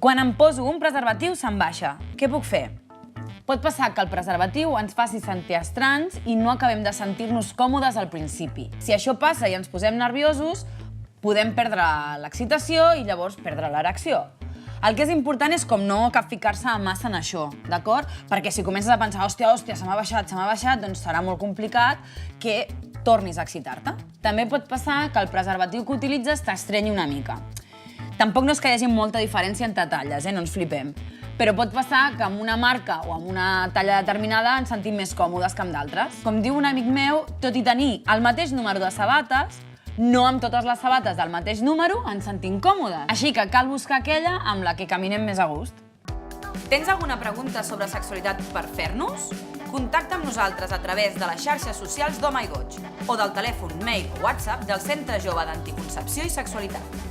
Quan em poso un preservatiu se'n baixa. Què puc fer? Pot passar que el preservatiu ens faci sentir estranys i no acabem de sentir-nos còmodes al principi. Si això passa i ens posem nerviosos, podem perdre l'excitació i llavors perdre l'erecció. El que és important és com no ficar-se massa en això, d'acord? Perquè si comences a pensar, hòstia, se m'ha baixat, doncs serà molt complicat que tornis a excitar-te. També pot passar que el preservatiu que utilitzes t'estrenyi una mica. Tampoc no és que hi hagi molta diferència entre talles, no ens flipem. Però pot passar que amb una marca o amb una talla determinada ens sentim més còmodes que amb d'altres. Com diu un amic meu, tot i tenir el mateix número de sabates, no amb totes les sabates del mateix número ens sentim còmodes. Així que cal buscar aquella amb la que caminem més a gust. Tens alguna pregunta sobre sexualitat per fer-nos? Contacta amb nosaltres a través de les xarxes socials d'Home i Goig o del telèfon, mail o WhatsApp del Centre Jove d'Anticoncepció i Sexualitat.